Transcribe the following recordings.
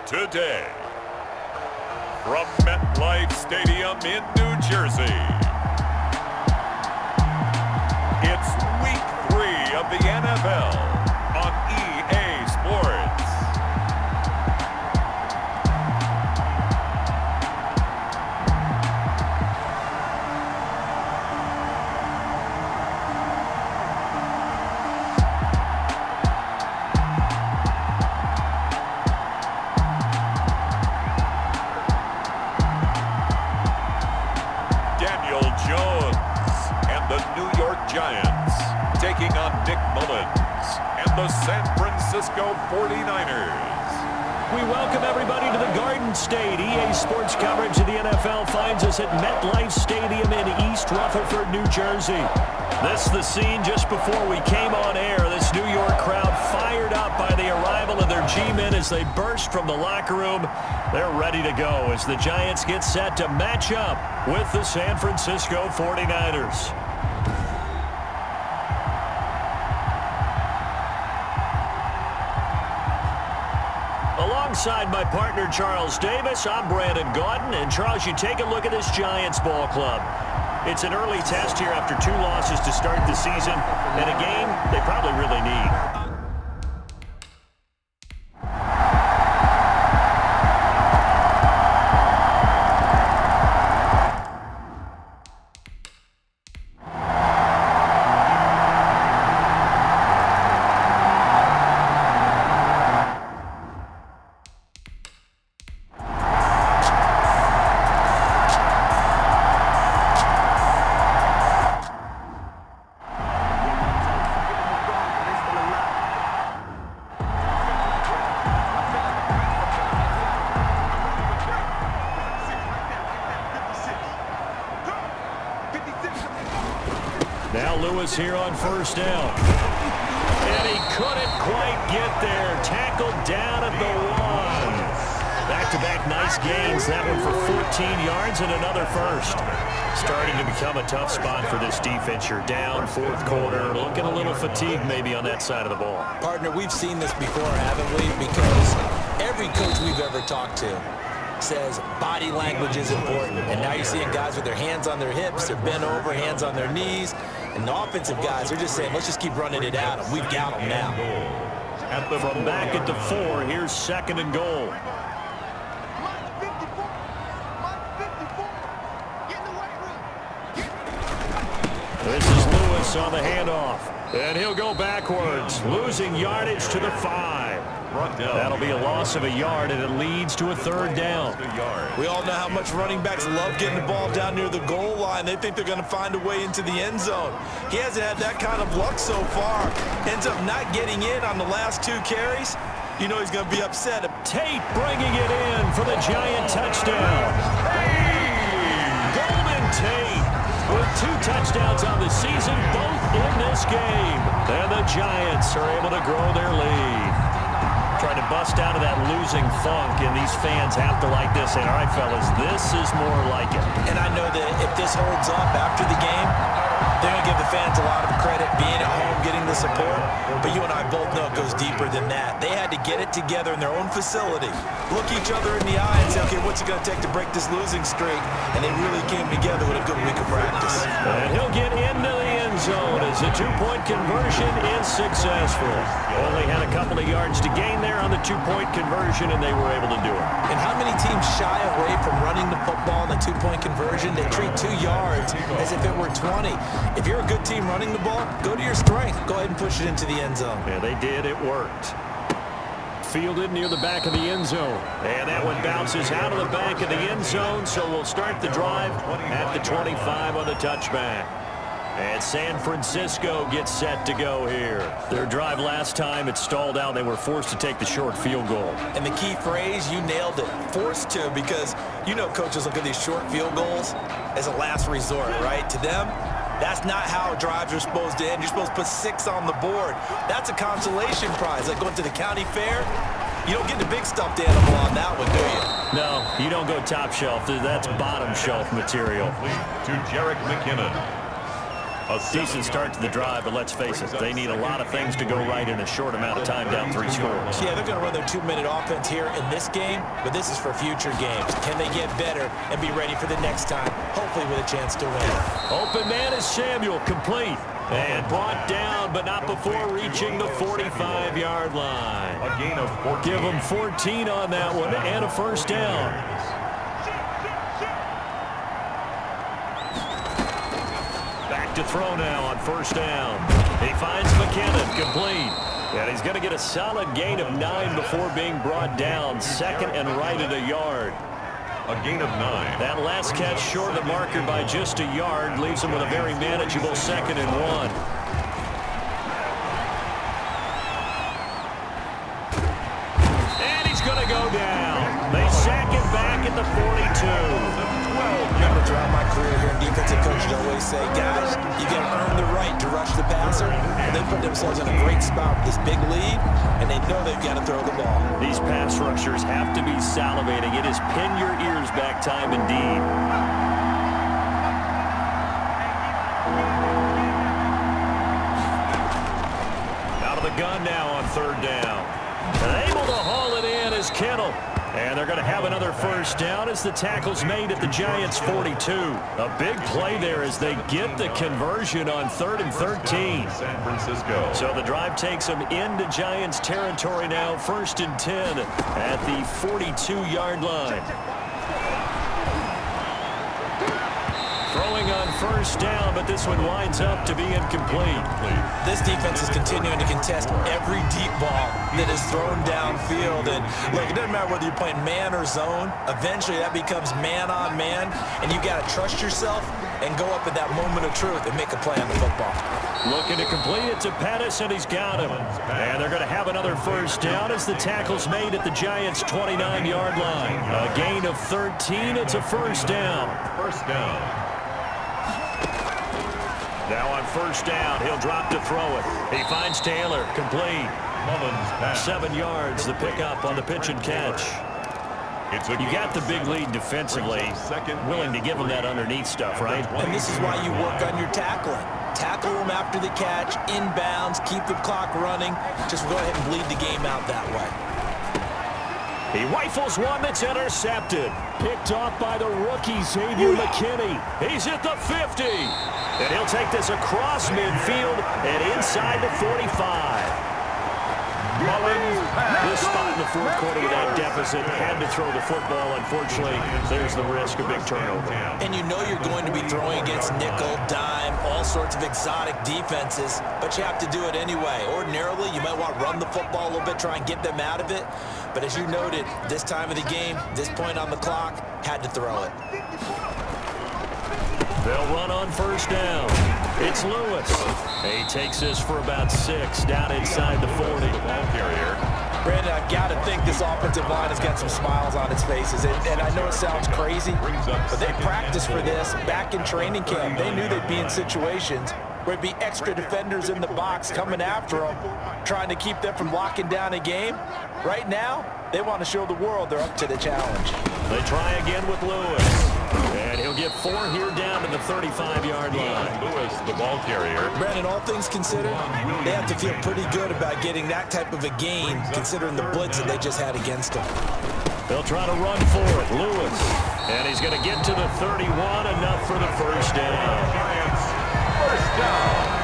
today. From MetLife Stadium in New Jersey, it's Week 3 of the NFL on EA Sports. Giants taking on Nick Mullins and the San Francisco 49ers. We welcome everybody to the Garden State. EA Sports coverage of the NFL finds us at MetLife Stadium in East Rutherford, New Jersey. This is the scene just before we came on air. This New York crowd fired up by the arrival of their G-men as they burst from the locker room. They're ready to go as the Giants get set to match up with the San Francisco 49ers. Alongside my partner, Charles Davis, I'm Brandon Gaudin. And, Charles, you take a look at this Giants ball club. It's an early test here after 2 losses to start the season, and a game they probably really need. Now Lewis here on first down. And he couldn't quite get there. Tackled down at the 1. Back-to-back nice gains. That one for 14 yards and another first. Starting to become a tough spot for this defense. You're down, 4th quarter. Looking a little fatigued maybe on that side of the ball. Partner, we've seen this before, haven't we? Because every coach we've ever talked to says body language is important. And now you're seeing guys with their hands on their hips, they're bent over, hands on their knees. And the offensive guys are just saying, let's just keep running it at them. We've got them now. From back at the 4, here's 2nd and goal. This is Lewis on the handoff. And he'll go backwards, losing yardage to the 5. That'll be a loss of a yard, and it leads to a 3rd down. We all know how much running backs love getting the ball down near the goal line. They think they're going to find a way into the end zone. He hasn't had that kind of luck so far. Ends up not getting in on the last 2 carries. You know he's going to be upset. Tate bringing it in for the Giant touchdown. Hey! Golden Tate with 2 touchdowns on the season, both in this game. And the Giants are able to grow their lead. Trying to bust out of that losing funk, and these fans have to like this. And, all right, fellas, this is more like it. And I know that if this holds up after the game, they're going to give the fans a lot of credit being at home, getting the support. But you and I both know it goes deeper than that. They had to get it together in their own facility, look each other in the eye and say, okay, what's it going to take to break this losing streak? And they really came together with a good week of practice. And he'll get into the end zone as the 2-point conversion is successful. Only had a couple of yards to gain there on the 2-point conversion, and they were able to do it. And how many teams shy away from running the football in the 2-point conversion? They treat 2 yards as if it were 20. If you're a good team running the ball, go to your strength. Go ahead and push it into the end zone. Yeah, they did. It worked. Fielded near the back of the end zone. And that one bounces out of the back of the end zone, so we'll start the drive at the 25 on the touchback. And San Francisco gets set to go here. Their drive last time, it stalled out. They were forced to take the short field goal. And the key phrase, you nailed it, forced to, because you know coaches look at these short field goals as a last resort, right? To them, that's not how drives are supposed to end. You're supposed to put 6 on the board. That's a consolation prize, like going to the county fair. You don't get the big stuffed animal on that one, do you? No, you don't go top shelf. That's bottom shelf material. To Jerick McKinnon. Decent start to the drive, but let's face it, they need a lot of things to go right in a short amount of time down 3 scores. Yeah, they're going to run their 2-minute offense here in this game, but this is for future games. Can they get better and be ready for the next time, hopefully with a chance to win? Open man is Samuel, complete. And brought down, but not before reaching the 45-yard line. A gain of 14. Give them 14 on that one and a first down. Back to throw now on first down. He finds McKinnon, complete. And he's going to get a solid gain of 9 before being brought down. Second and right at a yard. A gain of 9. That last catch short of the marker by just a yard leaves him with a very manageable 2nd and 1. And he's going to go down. They sack him back at the 42. Remember, throughout my career here in defensive coaching, I always say, guys, you got to earn the right to rush the passer. And they put themselves in a great spot with this big lead, and they know they've got to throw the ball. These pass rushers have to be salivating. It is pin your ears back time indeed. Out of the gun now on third down. And able to haul it in is Kittle. And they're going to have another first down as the tackle's made at the Giants' 42. A big play there as they get the conversion on 3rd and 13. San Francisco. So the drive takes them into Giants territory now, 1st and 10 at the 42-yard line. Throwing on first down, but this one winds up to be incomplete. This defense is continuing to contest every deep ball that is thrown downfield. And look, it doesn't matter whether you're playing man or zone. Eventually, that becomes man on man, and you got to trust yourself and go up at that moment of truth and make a play on the football. Looking to complete it to Pettis, and he's got him. And they're going to have another first down as the tackle's made at the Giants' 29-yard line. A gain of 13. It's a first down. First down. Now on first down, he'll drop to throw it. He finds Taylor, complete. Mullins pass. 7 yards, the pickup on the pitch and catch. You got the big lead defensively, willing to give him that underneath stuff, right? And this is why you work on your tackling. Tackle them after the catch, inbounds, keep the clock running. Just go ahead and bleed the game out that way. He rifles one that's intercepted. Picked off by the rookie, Xavier McKinney. He's at the 50. And he'll take this across midfield and inside the 45. This spot in the fourth quarter with that deficit had to throw the football. Unfortunately, there's the risk of big turnover. And you know you're going to be throwing against nickel, dime, all sorts of exotic defenses, but you have to do it anyway. Ordinarily, you might want to run the football a little bit, try and get them out of it. But as you noted, this time of the game, this point on the clock, had to throw it. They'll run on first down. It's Lewis. He takes this for about 6 down inside the 40. Ball carrier. Brandon, I've got to think this offensive line has got some smiles on its faces. And I know it sounds crazy, but they practiced for this back in training camp. They knew they'd be in situations where it'd be extra defenders in the box coming after them, trying to keep them from locking down a game. Right now, they want to show the world they're up to the challenge. They try again with Lewis. And he'll get 4 here down to the 35-yard line. Lewis, the ball carrier. Brandon, all things considered, they have to feel pretty good about getting that type of a gain, considering the blitz that they just had against them. They'll try to run for it. Lewis. And he's going to get to the 31, enough for the first down. Giants, first down.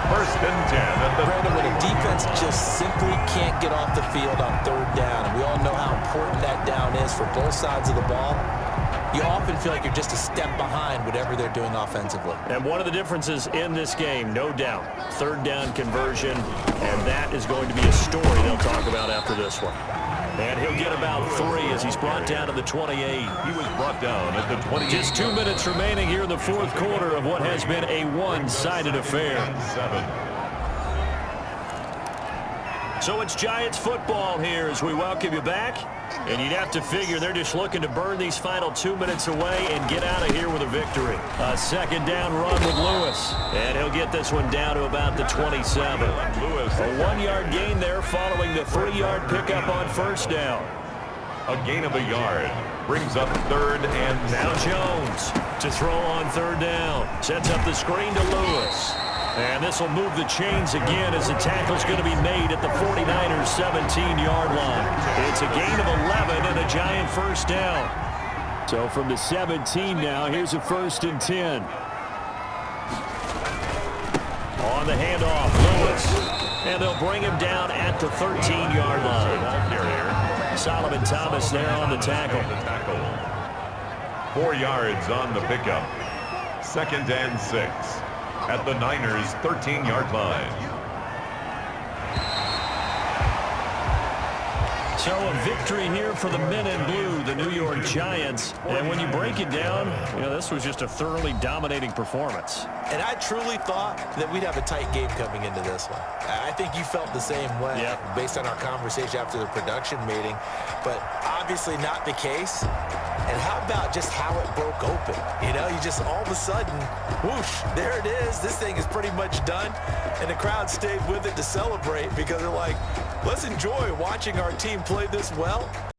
1st and 10. Brandon, when a defense just simply can't get off the field on 3rd down, and we all know how important that down is for both sides of the ball, you often feel like you're just a step behind whatever they're doing offensively. And one of the differences in this game, no doubt, 3rd down conversion, and that is going to be a story they'll talk about after this one. And he'll get about 3 as he's brought down to the 28. He was brought down at the 28. Just 2 minutes remaining here in the fourth quarter of what has been a one-sided affair. 7. So it's Giants football here as we welcome you back. And you'd have to figure they're just looking to burn these final 2 minutes away and get out of here with a victory. A 2nd down run with Lewis. And he'll get this one down to about the 27. Lewis. A 1-yard gain there following the 3-yard pickup on first down. A gain of a yard. Brings up 3rd and Now Jones to throw on 3rd down. Sets up the screen to Lewis. And this will move the chains again as the tackle's going to be made at the 49ers 17-yard line. It's a gain of 11 and a giant first down. So from the 17 now, here's a 1st and 10. On the handoff, Lewis. And they'll bring him down at the 13-yard line. Ball carrier. Solomon Thomas there on the tackle. 4 yards on the pickup. 2nd and 6 at the Niners' 13-yard line. So a victory here for the men in blue, the New York Giants. And when you break it down, this was just a thoroughly dominating performance. And I truly thought that we'd have a tight game coming into this one. I think you felt the same way based on our conversation after the production meeting, but obviously not the case. And how about just how it broke open? You just all of a sudden, whoosh, there it is. This thing is pretty much done. And the crowd stayed with it to celebrate because they're like, let's enjoy watching our team play this well.